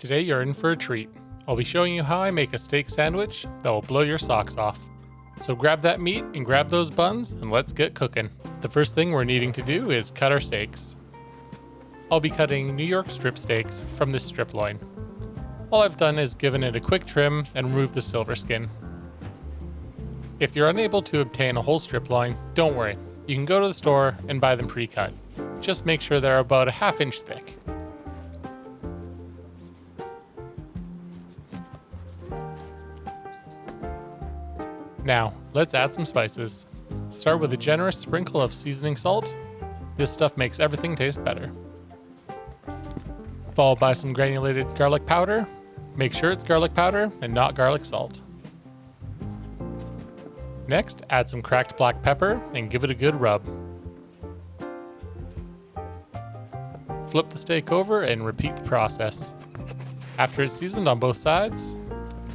Today you're in for a treat. I'll be showing you how I make a steak sandwich that will blow your socks off. So grab that meat and grab those buns and let's get cooking. The first thing we're needing to do is cut our steaks. I'll be cutting New York strip steaks from this strip loin. All I've done is given it a quick trim and remove the silver skin. If you're unable to obtain a whole strip loin, don't worry. You can go to the store and buy them pre-cut. Just make sure they're about a ½ inch thick. Now, let's add some spices. Start with a generous sprinkle of seasoning salt. This stuff makes everything taste better. Followed by some granulated garlic powder. Make sure it's garlic powder and not garlic salt. Next, add some cracked black pepper and give it a good rub. Flip the steak over and repeat the process. After it's seasoned on both sides,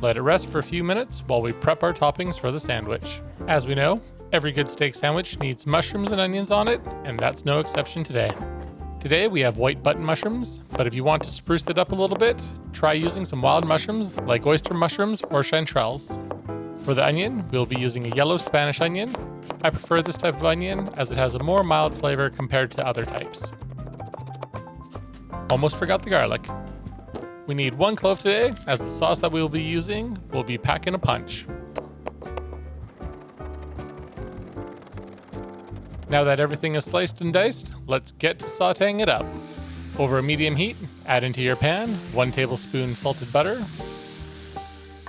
let it rest for a few minutes while we prep our toppings for the sandwich. As we know, every good steak sandwich needs mushrooms and onions on it, and that's no exception today. Today we have white button mushrooms, but if you want to spruce it up a little bit, try using some wild mushrooms like oyster mushrooms or chanterelles. For the onion, we'll be using a yellow Spanish onion. I prefer this type of onion as it has a more mild flavor compared to other types. Almost forgot the garlic. We need 1 clove today, as the sauce that we will be using will be packing a punch. Now that everything is sliced and diced, let's get to sauteing it up. Over a medium heat, add into your pan 1 tablespoon salted butter.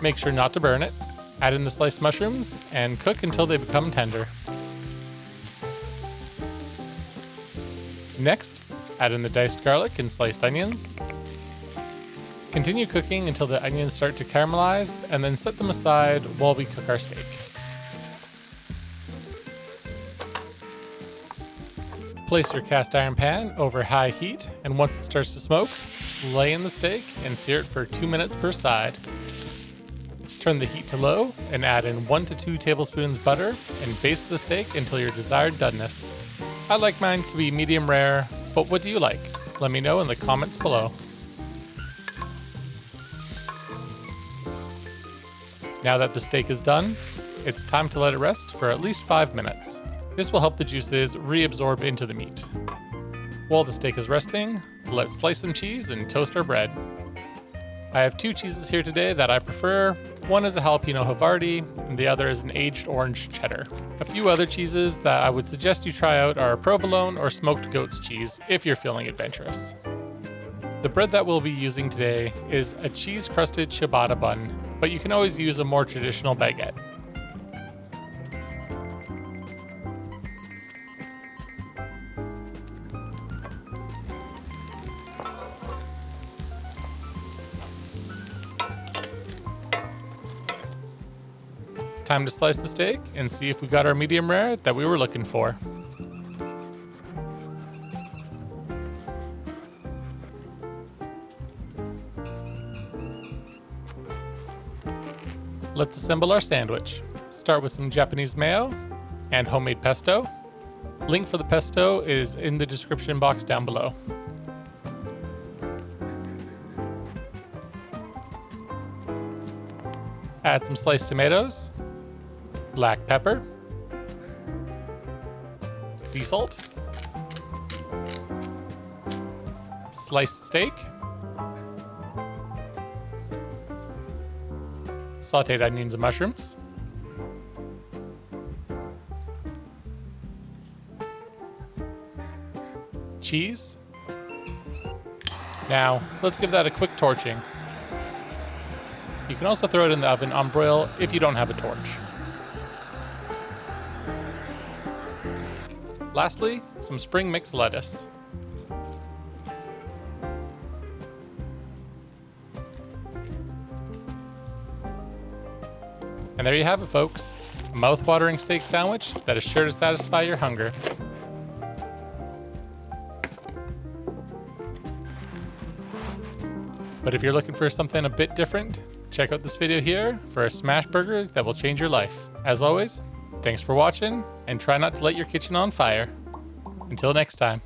Make sure not to burn it. Add in the sliced mushrooms and cook until they become tender. Next, add in the diced garlic and sliced onions. Continue cooking until the onions start to caramelize, and then set them aside while we cook our steak. Place your cast iron pan over high heat, and once it starts to smoke, lay in the steak and sear it for 2 minutes per side. Turn the heat to low and add in 1 to 2 tablespoons butter and baste the steak until your desired doneness. I like mine to be medium rare, but what do you like? Let me know in the comments below. Now that the steak is done, it's time to let it rest for at least 5 minutes. This will help the juices reabsorb into the meat. While the steak is resting, let's slice some cheese and toast our bread. I have 2 cheeses here today that I prefer. One is a jalapeno Havarti, and the other is an aged orange cheddar. A few other cheeses that I would suggest you try out are provolone or smoked goat's cheese if you're feeling adventurous. The bread that we'll be using today is a cheese-crusted ciabatta bun, but you can always use a more traditional baguette. Time to slice the steak and see if we got our medium rare that we were looking for. Let's assemble our sandwich. Start with some Japanese mayo and homemade pesto. Link for the pesto is in the description box down below. Add some sliced tomatoes, black pepper, sea salt, sliced steak, sauteed onions and mushrooms, cheese. Now, let's give that a quick torching. You can also throw it in the oven on broil if you don't have a torch. Lastly, some spring mixed lettuce. And there you have it, folks. A mouth-watering steak sandwich that is sure to satisfy your hunger. But if you're looking for something a bit different, check out this video here for a smash burger that will change your life. As always, thanks for watching, and try not to light your kitchen on fire. Until next time.